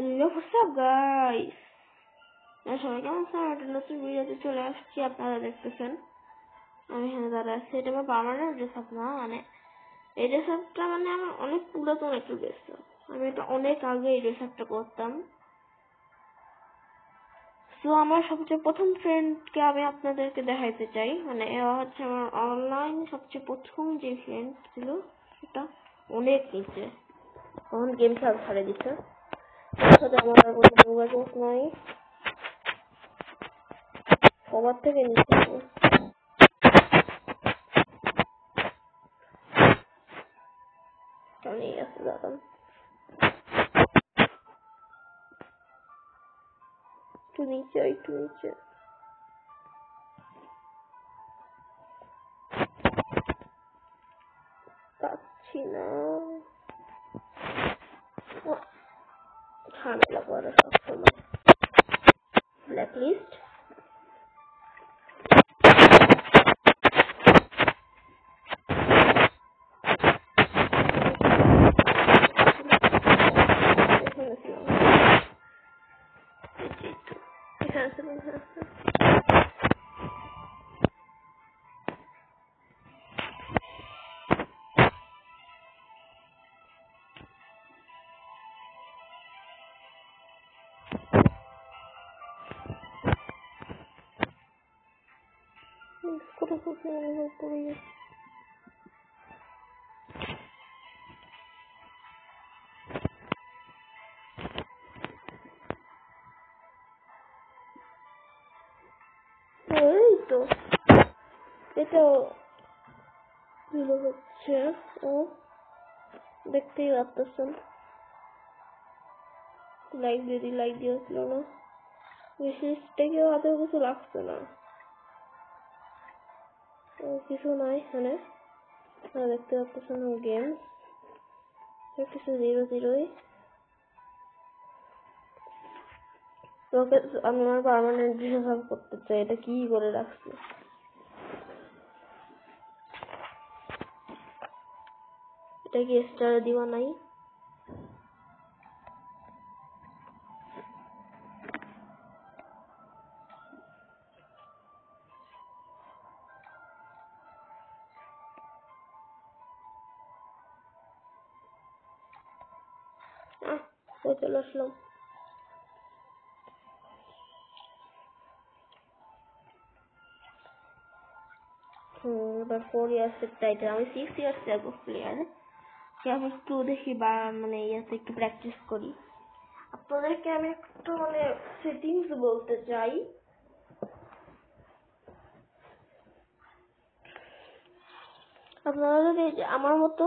Hello WhatsApp guys, সবাই কেমন আছেন? একটা নতুন ভিডিওতে চলে আসছি। আপনারা দেখতেছেন আমি এখানে দাঁড়া আছি। এটা আমার পার্মানেন্ট ড্রেস আপ না, মানে এই ড্রেস আপটা মানে আমার অনেক পুরাতন একটা ড্রেস আপ। আমি এটা অনেক আগে এই ড্রেস আপটা করতাম। তো আমার সবচেয়ে প্রথম ফ্রেন্ডকে আমি আপনাদেরকে দেখাইতে চাই, মানে এরা হচ্ছে আমার অনলাইন সবচেয়ে প্রথম যে ফ্রেন্ড ছিল, সেটা অনেক নিচে, তখন গেম খেলা ছাড়ে দিচ্ছে। তার সাথে আমার আর কোনো যোগাযোগ নাই, সবার থেকে নিচে। নিয়ে গেছে দাঁড়ান, একটু নিচে পাচ্ছি না, ঝামেলা করে সবসময়। ব্ল্যাকলিস্ট এই তো এটা হচ্ছে, ও দেখতেই পাচ্ছেন লাইক দিয়েছিল না, বিশেষটাকে হাতেও কিছু লাগছে না, কিছু নাই এখানে। দেখতে পাচ্ছেন গেম কিছু 0-0। তোকে আমি আমার পার্মানেন্ট ডিসিশন করতে চাই, এটা কি করে রাখছি। এটা কি স্টার দিবা নাই? চলে আসলাম। এবার 4 ইয়ার্সের টাইটেল, আমি 6 ইয়ার্স যাবো প্লেয়ার। আমি একটু দেখি বা মানে ইয়াতে একটু প্র্যাকটিস করি। আপনাদেরকে আমি একটু মানে সেটিংস বলতে চাই। আপনারা যদি আমার মতো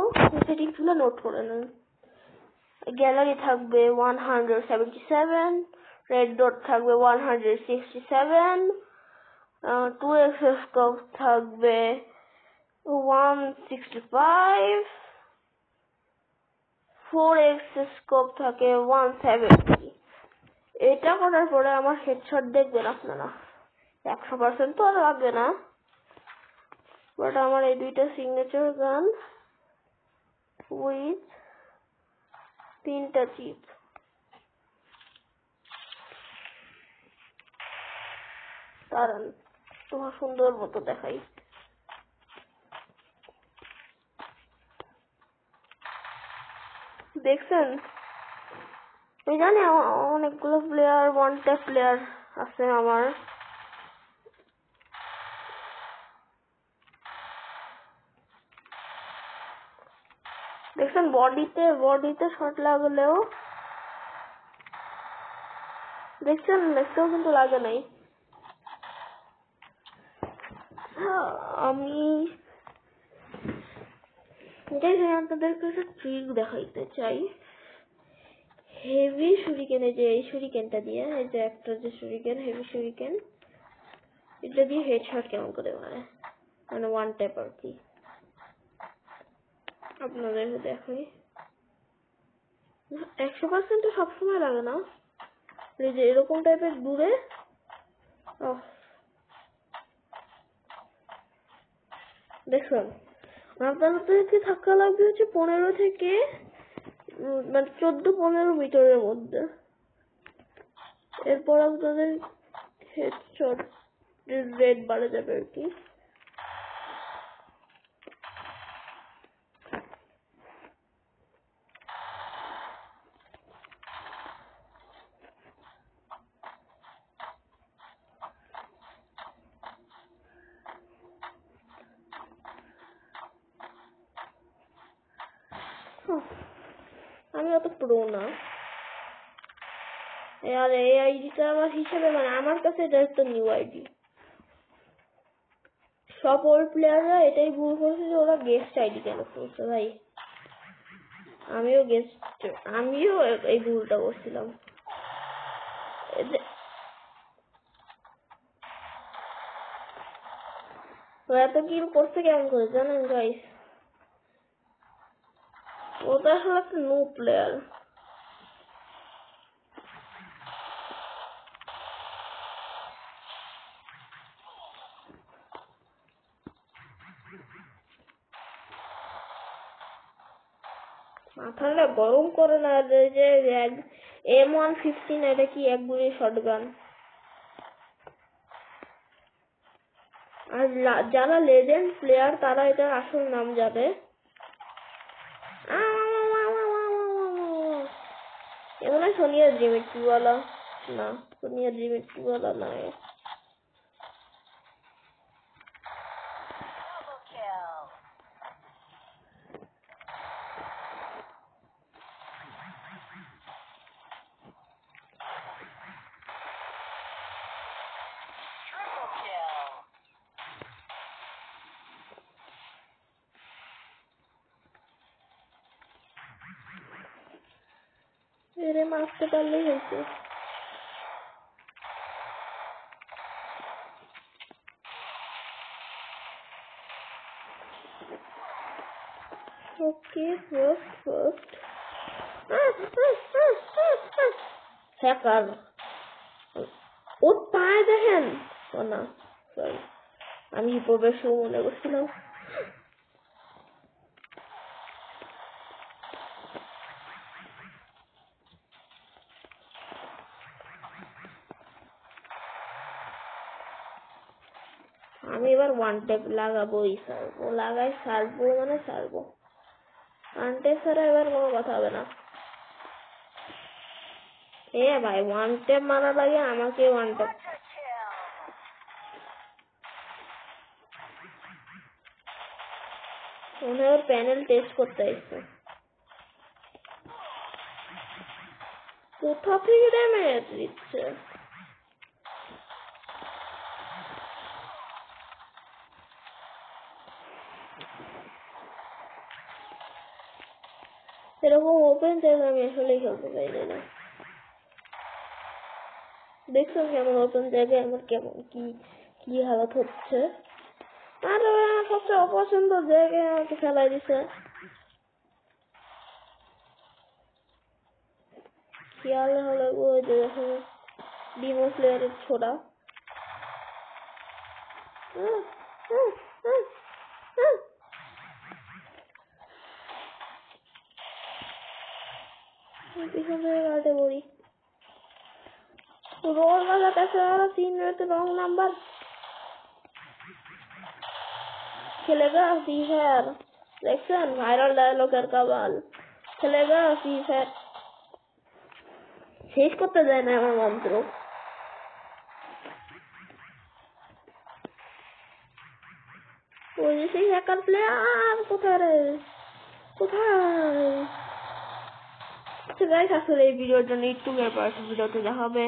সেটিংস গুলো নোট করে নেন। গ্যালারি থাকবে 177, রেড ডট থাকবে 167, 2x স্কোপ থাকবে 165, 4x স্কোপ থাকে 170। এটা করার পরে আমার হেডশট দেখবেন আপনারা, 100% তো আর লাগবে না, বাট আমার এই দুইটা সিগনেচার গান উইথ 3টা চিপ, কারণ তোমার সুন্দর মতো দেখাই। দেখছেন, আমি জানি অনেকগুলো প্লেয়ার, 1টা প্লেয়ার আছে আমার। দেখছেন বডিতে শট লাগলেও, দেখতেও কিন্তু লাগে নাই। আমি আপনাদেরকে একটা ট্রিক দেখাইতে চাই। হেভি শুরিকেন, এই যে এই শুরিকেনটা দিয়ে, এই যে একটা যে শুরিকেন, হেভি শুরিকেন, এটা দিয়ে হেডশট কেমন করে মারে, মানে 1 ট্যাপ আর কি। আপনাদের দেখাই, 100% সবসময় লাগে না, এই যে এরকম টাইপের দূরে। দেখুন, আপনাদেরকে ধাক্কা লাগবে হচ্ছে 15 থেকে মানে 14-15 মিটারের মধ্যে। এরপর আপনাদের হেডশট রেট বাড়ে যাবে আর কি। আমি অত প্রো না, আর এই আইডিটা আমার হিসাবে মানে আমার কাছে এটা একটা নিউ আইডি। সব ওল্ড প্লেয়াররা এটাই ভুল করছে যে ওরা গেস্ট আইডি কেন করছে ভাই। আমিও এই ভুলটা করছিলাম। তো এত কিল করছে কেমন করে জানেন গাইস? ওটা আসলে একটা নো প্লেয়ার। মাথাটা গরম করে না যে M115 এটা কি এক গুলি শটগান। আর যারা লেজেন্ড প্লেয়ার তারা এটার আসল নাম যাবে। এমন সোনিয়া জিমিট্রিওয়ালা না, সোনিয়া জিমিট্রিওয়ালা নয়। এরে মারতে পারলেই হয়েছে। ওকে ফার্স্ট হ্যাকার ও পায় দেখেন। ও না সরি, আমি হিপোপের শো মনে করছিলাম। আমি এবার ওয়ান ট্যাপ লাগাবোই, সারবো লাগাই সারবো মানে সারবো। ওয়ান ট্যাপ ছাড়া এবার কোনো কথা হবে না। এ ভাই ওয়ান ট্যাপ মারা লাগে আমাকে ওয়ান ট্যাপ। মনে হয় প্যানেল টেস্ট করতে আসছে। কোথা থেকে ড্যামেজ দিচ্ছে? এরকম ওপেন জায়গা আমি আসলে খেলতে পারি না। দেখছেন কেমন ওপেন জায়গায় আমার কেমন কি হালত হচ্ছে। আর সবচেয়ে অপছন্দ জায়গায় আমাকে ফেলাই দিছে। খেয়াল হলে ওই যে দেখুন ডিমো প্লেয়ারের ছোড়া। পিছনে গাড়িতে বড়ি रोल वाला कैसे आ रहा सीन में तो रॉन्ग नंबर खेलेगा फ्री फायर देखसन वायरल डायलॉग का बाल खेलेगा फ्री फायर শেষ করতে যায় না আমার মন্ত্র। ওই যে সেই হ্যাকার প্লেয়ার কোথায় রে কোথায়? আচ্ছা গাইস আসলে এই ভিডিওর জন্য একটু ভিডিওতে দেখা হবে।